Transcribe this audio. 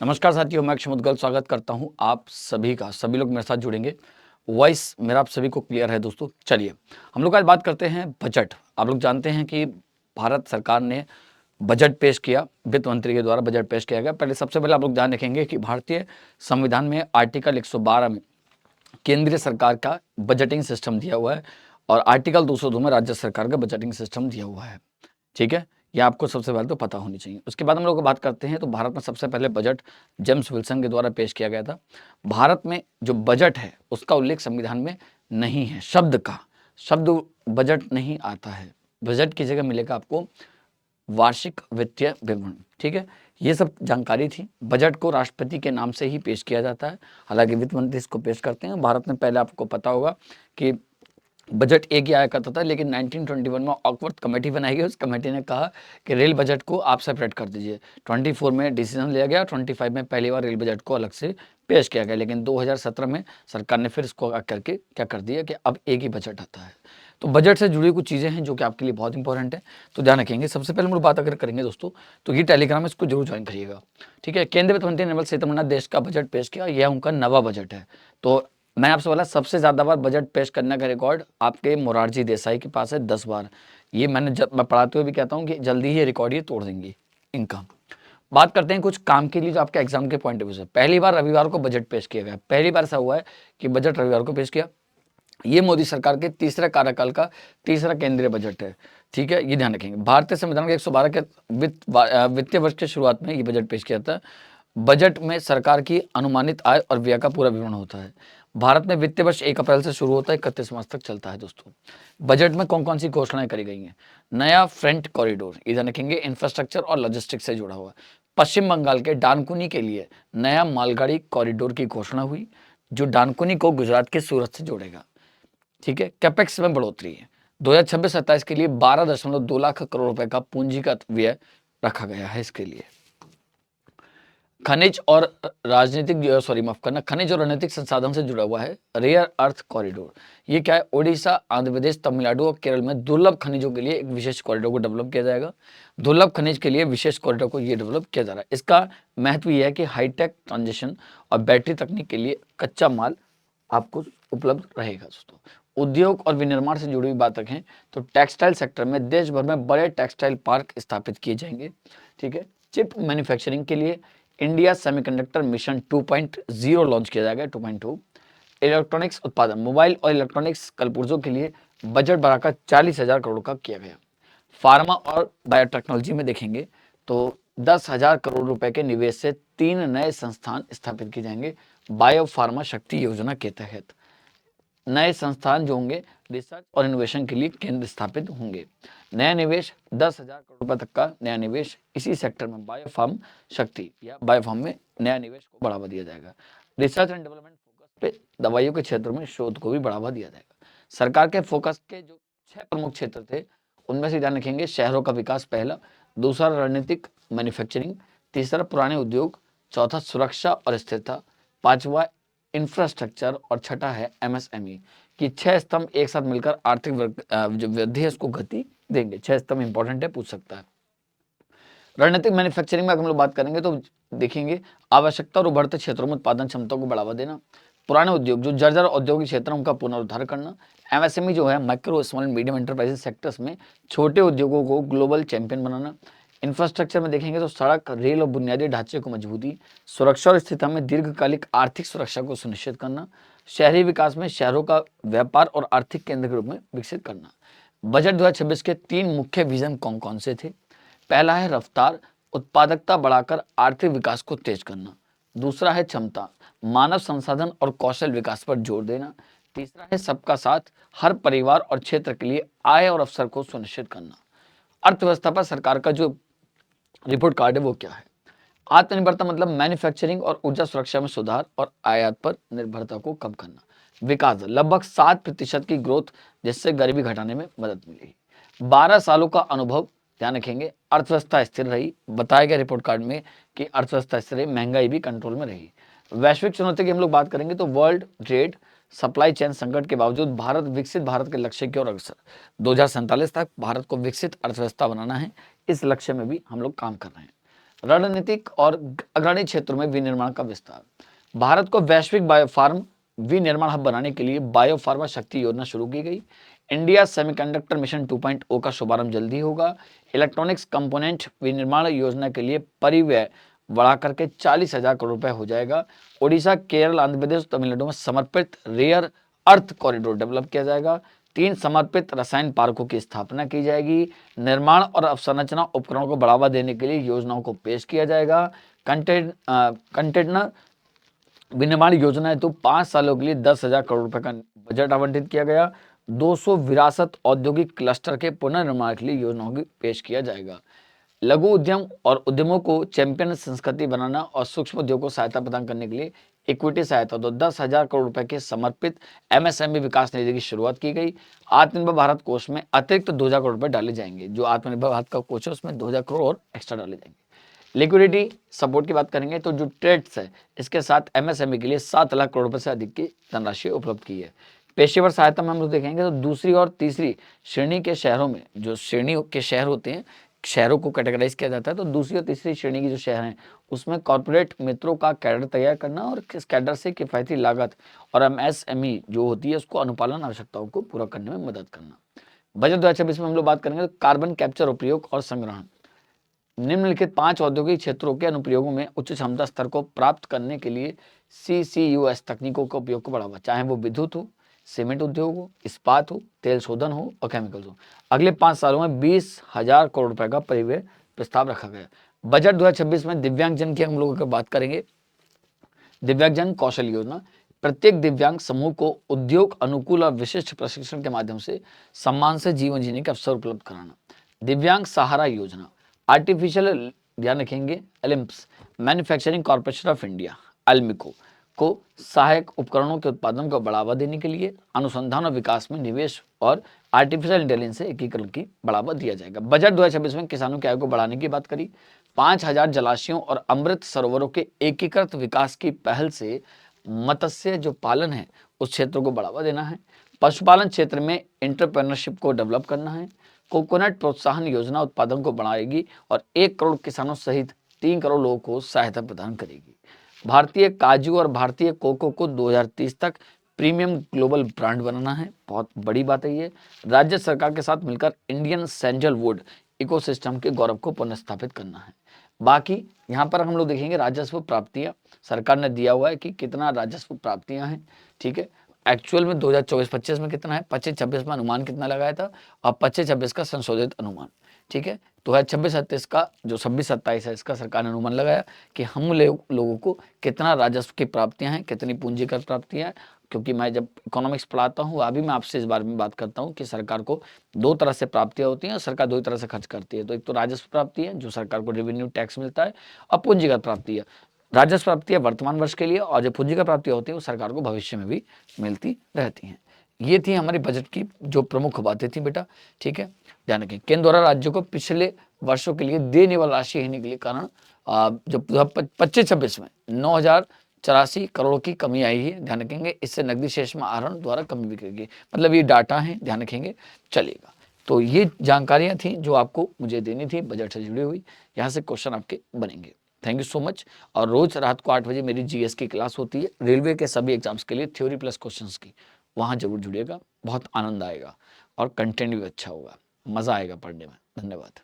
नमस्कार साथियों, मैं अक्षय मुद्गल स्वागत करता हूं आप सभी का। सभी लोग मेरे साथ जुड़ेंगे। वॉइस मेरा आप सभी को क्लियर है दोस्तों। चलिए हम लोग आज बात करते हैं बजट। आप लोग जानते हैं कि भारत सरकार ने बजट पेश किया, वित्त मंत्री के द्वारा बजट पेश किया गया। पहले सबसे पहले आप लोग ध्यान रखेंगे कि भारतीय संविधान में आर्टिकल 112 में केंद्रीय सरकार का बजटिंग सिस्टम दिया हुआ है और आर्टिकल 202 में राज्य सरकार का बजटिंग सिस्टम दिया हुआ है। ठीक है, ये आपको सबसे पहले तो पता होनी चाहिए। उसके बाद हम लोग बात करते हैं तो भारत में सबसे पहले बजट जेम्स विल्सन के द्वारा पेश किया गया था। भारत में जो बजट है उसका उल्लेख संविधान में नहीं है। शब्द बजट नहीं आता है। बजट की जगह मिलेगा आपको वार्षिक वित्तीय विवरण। ठीक है, ये सब जानकारी थी। बजट को राष्ट्रपति के नाम से ही पेश किया जाता है, हालांकि वित्त मंत्री इसको पेश करते हैं। भारत में पहले आपको पता होगा कि बजट एक ही आया करता था, लेकिन 1921 में ऑकवर्थ कमेटी बनाई गई। उस कमेटी ने कहा कि रेल बजट को आप सेपरेट कर दीजिए। 24 में डिसीजन लिया गया, 25 में पहली बार रेल बजट को अलग से पेश किया गया। लेकिन 2017 में सरकार ने फिर इसको करके क्या कर दिया कि अब एक ही बजट आता है। तो बजट से जुड़ी कुछ चीज़ें हैं जो कि आपके लिए बहुत इंपॉर्टेंट है, तो ध्यान रखेंगे। सबसे पहले हम लोग बात अगर करेंगे दोस्तों, तो ये टेलीग्राम इसको जरूर ज्वाइन करिएगा। ठीक है, केंद्रीय वित्त मंत्री निर्मला सीतारमण ने देश का बजट पेश किया। यह उनका नवा बजट है। तो मैं आपसे बोला सबसे ज़्यादा बार बजट पेश करने का रिकॉर्ड आपके मोरारजी देसाई के पास है, 10 बार। ये मैंने जब मैं पढ़ाते हुए भी कहता हूँ कि जल्दी ही रिकॉर्ड ये तोड़ देंगे इनका। बात करते हैं कुछ काम के लिए जो आपके एग्जाम के पॉइंट ऑफ व्यू से। पहली बार रविवार को बजट पेश किया गया। पहली बार ऐसा हुआ है कि बजट रविवार को पेश किया। ये मोदी सरकार के तीसरे कार्यकाल का तीसरा केंद्रीय बजट है। ठीक है, ये ध्यान रखेंगे। भारतीय संविधान के 112 के वित्तीय वर्ष की शुरुआत में ये बजट पेश किया था। बजट में सरकार की अनुमानित आय और व्यय का पूरा विवरण होता है। भारत में वित्तीय वर्ष 1 अप्रैल से शुरू होता है, 31 मार्च तक चलता है दोस्तों। बजट में कौन कौन सी घोषणाएं करी गई हैं? नया फ्रंट कॉरिडोर, ये ध्यान रखेंगे, इंफ्रास्ट्रक्चर और लॉजिस्टिक्स से जुड़ा हुआ। पश्चिम बंगाल के डानकुनी के लिए नया मालगाड़ी कॉरिडोर की घोषणा हुई, जो डानकुनी को गुजरात के सूरत से जोड़ेगा। ठीक है, कैपेक्स में बढ़ोतरी है। 2026-27 के लिए 12.2 लाख करोड़ रुपए का पूंजीगत व्यय रखा गया है इसके लिए। खनिज और रणनीतिक संसाधन से जुड़ा हुआ है रेयर अर्थ कॉरिडोर। ये क्या है? ओडिशा, आंध्र प्रदेश, तमिलनाडु और केरल में दुर्लभ खनिजों के लिए एक विशेष कॉरिडोर को डेवलप किया जाएगा। दुर्लभ खनिज के लिए विशेष कॉरिडोर को ये डेवलप किया जा रहा है। इसका महत्व यह है कि हाईटेक ट्रांजिशन और बैटरी तकनीक के लिए कच्चा माल आपको उपलब्ध रहेगा दोस्तों। उद्योग और विनिर्माण से जुड़ी हुई बात रखें तो टेक्सटाइल सेक्टर में देश भर में बड़े टेक्सटाइल पार्क स्थापित किए जाएंगे। ठीक है, चिप मैन्युफैक्चरिंग के लिए इंडिया सेमीकंडक्टर मिशन 2.0 लॉन्च किया जाएगा, 2.2। इलेक्ट्रॉनिक्स उत्पादन, मोबाइल और इलेक्ट्रॉनिक्स कलपुर्जों के लिए बजट बढ़ाकर 40,000 करोड़ का किया गया। फार्मा और बायोटेक्नोलॉजी में देखेंगे तो 10,000 करोड़ रुपए के निवेश से 3 नए संस्थान स्थापित किए जाएंगे बायो फार्मा शक्ति योजना के तहत। नए संस्थान जो होंगे रिसर्च और इनोवेशन के लिए केंद्र स्थापित होंगे। नया निवेश 10,000 करोड़ रुपए तक का नया निवेश इसी सेक्टर में बायोफार्म शक्ति या बायोफार्म में नया निवेश को बढ़ावा दिया जाएगा। रिसर्च एंड डेवलपमेंट फोकस पे दवाइयों के क्षेत्र में शोध को भी बढ़ावा दिया जाएगा। सरकार के फोकस के जो 6 प्रमुख क्षेत्र थे उनमें से ध्यान रखेंगे शहरों का विकास पहला, दूसरा रणनीतिक मैन्युफैक्चरिंग, तीसरा पुराने उद्योग, चौथा सुरक्षा और स्थिरता, पांचवा इंफ्रास्ट्रक्चर और छठा है एमएसएमई। कि 6 स्तंभ एक साथ मिलकर आर्थिक जो वृद्धि है उसको गति देंगे। 6 स्तंभ इंपॉर्टेंट है, पूछ सकता है। रणनीतिक मैन्युफैक्चरिंग में अगर हम लोग बात करेंगे तो देखेंगे आवश्यकता और उभरते क्षेत्रों में उत्पादन क्षमता को बढ़ावा देना। पुराने उद्योग जो जर्जर औद्योगिक क्षेत्र उनका पुनरुद्धार करना। एमएसएमई जो है micro small and medium enterprises sectors में छोटे उद्योगों को ग्लोबल चैंपियन बनाना। इंफ्रास्ट्रक्चर में देखेंगे तो सड़क, रेल और बुनियादी ढांचे को मजबूती। सुरक्षा और स्थिरता में दीर्घकालिक आर्थिक सुरक्षा को सुनिश्चित करना। शहरी विकास में शहरों का व्यापार और आर्थिक केंद्र के रूप में विकसित करना। बजट 2026 के 3 मुख्य विजन कौन कौन से थे? पहला है रफ्तार, उत्पादकता बढ़ाकर आर्थिक विकास को तेज करना। दूसरा है क्षमता, मानव संसाधन और कौशल विकास पर जोर देना। तीसरा है सबका साथ, हर परिवार और क्षेत्र के लिए आय और अवसर को सुनिश्चित करना। अर्थव्यवस्था पर सरकार का जो रिपोर्ट कार्ड है वो क्या है? आत्मनिर्भरता मतलब मैन्युफैक्चरिंग और ऊर्जा सुरक्षा में सुधार और आयात पर निर्भरता को कम करना। विकास लगभग 7% की ग्रोथ, जिससे गरीबी घटाने में मदद मिलेगी। 12 सालों का अनुभव, ध्यान रखेंगे अर्थव्यवस्था स्थिर रही। बताया गया रिपोर्ट कार्ड में कि अर्थव्यवस्था स्थिर रही, महंगाई भी कंट्रोल में रही। वैश्विक चुनौती की हम लोग बात करेंगे तो वर्ल्ड ट्रेड सप्लाई चेन संकट के बावजूद भारत विकसित भारत के लक्ष्य की ओर अग्रसर। 2047 तक भारत को विकसित अर्थव्यवस्था बनाना है, इस लक्ष्य में भी हम लोग काम कर रहे हैं। रणनीतिक और अग्रणी क्षेत्रों में विनिर्माण का विस्तार। भारत को वैश्विक बायोफार्म विनिर्माण हब बनाने के लिए बायोफार्मा शक्ति योजना शुरू की गई। इंडिया सेमीकंडक्टर मिशन 2.0 का शुभारंभ जल्दी होगा। इलेक्ट्रॉनिक्स कंपोनेंट विनिर्माण योजना के लिए परिव्यय बढ़ा करके 40,000 करोड़ रुपए हो जाएगा। ओडिशा, केरल, आंध्र प्रदेश, तमिलनाडु में समर्पित रेयर अर्थ कॉरिडोर डेवलप किया जाएगा। 3 समर्पित रसायन पार्कों की स्थापना की जाएगी। निर्माण और अवसंरचना उपकरणों को बढ़ावा देने के लिए योजनाओं को पेश किया जाएगा। कंटेनर विनिर्माण योजना है तो 5 सालों के लिए 10,000 करोड़ रुपए का बजट आवंटित किया गया। 200 विरासत औद्योगिक क्लस्टर के पुनर्निर्माण के लिए योजनाओं की पेश किया जाएगा। लघु उद्यम और उद्यमों को चैंपियन संस्कृति बनाना और सूक्ष्म उद्योग को सहायता प्रदान करने के लिए इक्विटी सहायता तो 10,000 करोड़ रुपए के समर्पित एमएसएमई विकास निधि की शुरुआत की गई। आत्मनिर्भर भारत कोष में अतिरिक्त 2,000 करोड़ रुपए डाले जाएंगे। जो आत्मनिर्भर भारत का कोष है उसमें 2,000 करोड़ और एक्स्ट्रा डाले जाएंगे। लिक्विडिटी सपोर्ट की बात करेंगे तो जो ट्रेड्स है इसके साथ एमएसएमई के लिए 7 लाख करोड़ रुपए से अधिक की धनराशि उपलब्ध की है। पेशेवर सहायता में हम लोग देखेंगे तो दूसरी और तीसरी श्रेणी के शहरों में, जो श्रेणी के शहर होते हैं, शहरों को कैटेगराइज किया जाता है, तो दूसरी और तीसरी श्रेणी की जो शहर हैं उसमें कॉर्पोरेट मित्रों का कैडर तैयार करना और इस कैडर से किफायती लागत और एमएसएमई जो होती है उसको अनुपालन आवश्यकताओं को पूरा करने में मदद करना। बजट 2026 में हम लोग बात करेंगे तो कार्बन कैप्चर उपयोग और संग्रहण। निम्नलिखित 5 औद्योगिक क्षेत्रों के अनुप्रयोगों में उच्च क्षमता स्तर को प्राप्त करने के लिए CCUS तकनीकों के उपयोग को बढ़ावा, चाहे वो विद्युत हो, सीमेंट उद्योग हो, इस्पात हो, तेल शोधन हो और केमिकल्स हो। अगले 5 सालों में 20,000 करोड़ रुपए का परिव्यय प्रस्ताव रखा गया। बजट 2026 में दिव्यांगजन की हम लोगों की बात करेंगे। दिव्यांगजन कौशल योजना, प्रत्येक दिव्यांग समूह को उद्योग अनुकूल और विशिष्ट प्रशिक्षण के माध्यम से सम्मान से जीवन जीने के अवसर उपलब्ध कराना। दिव्यांग सहारा योजना, आर्टिफिशियल ध्यान रखेंगे एलिम्स मैन्युफैक्चरिंग कॉर्पोरेशन ऑफ इंडिया अल्मिको को सहायक उपकरणों के उत्पादन को बढ़ावा देने के लिए अनुसंधान और विकास में निवेश और आर्टिफिशियल इंटेलिजेंस से एकीकरण की बढ़ावा दिया जाएगा। बजट 2026 में किसानों की आय को बढ़ाने की बात करी। 5,000 जलाशयों और अमृत सरोवरों के एकीकृत विकास की पहल से मत्स्य जो पालन है उस क्षेत्र को बढ़ावा देना है। पशुपालन क्षेत्र में एंटरप्रेन्योरशिप को डेवलप करना है। कोकोनट प्रोत्साहन योजना उत्पादन को बढ़ाएगी और 1 करोड़ किसानों सहित 3 करोड़ लोगों को सहायता प्रदान करेगी। भारतीय काजू और भारतीय कोको को 2030 तक प्रीमियम ग्लोबल ब्रांड बनाना है, बहुत बड़ी बात है ये। राज्य सरकार के साथ मिलकर इंडियन सैंडलवुड इकोसिस्टम के गौरव को पुनर्स्थापित करना है। बाकी यहाँ पर हम लोग देखेंगे राजस्व प्राप्तियां, सरकार ने दिया हुआ है कि कितना राजस्व प्राप्तियां हैं, ठीक है। एक्चुअल में 2024-25 में कितना है, 25-26 में अनुमान कितना लगाया था और 25-26 का संशोधित अनुमान, ठीक है। 2026-27 का जो 26-27 है इसका सरकार ने अनुमान लगाया कि हम लोगों को कितना राजस्व की प्राप्तियां हैं, कितनी पूंजीगत प्राप्तियां हैं। क्योंकि मैं जब इकोनॉमिक्स पढ़ाता हूँ अभी मैं आपसे इस बारे में बात करता हूँ कि सरकार को 2 तरह से प्राप्तियां होती हैं और सरकार 2 तरह से खर्च करती है। तो एक तो राजस्व प्राप्ति है जो सरकार को रेवेन्यू टैक्स मिलता है, और पूंजीगत प्राप्ति है। राजस्व प्राप्तियां वर्तमान वर्ष के लिए और जो पूंजीगत प्राप्तियां होती है वो सरकार को भविष्य में भी मिलती रहती हैं। ये थी हमारी बजट की जो प्रमुख बातें थी बेटा, ठीक है। ध्यान रखें केंद्र द्वारा राज्यों को पिछले वर्षों के लिए देने वाला राशि होने के कारण जो 25-26 में 9,084 करोड़ की कमी आई है, ध्यान रखेंगे। इससे नकदी शेष में आहरण द्वारा कमी भी करेगी, मतलब ये डाटा है, ध्यान रखेंगे, चलेगा। तो ये जानकारियां थी जो आपको मुझे देनी थी बजट से जुड़ी हुई। यहाँ से क्वेश्चन आपके बनेंगे। Thank you so much. और रोज रात को 8 बजे मेरी जीएस की क्लास होती है रेलवे के सभी एग्जाम्स के लिए, थ्योरी प्लस क्वेश्चंस की। वहाँ जरूर जुड़िएगा, बहुत आनंद आएगा और कंटेंट भी अच्छा होगा, मज़ा आएगा पढ़ने में। धन्यवाद।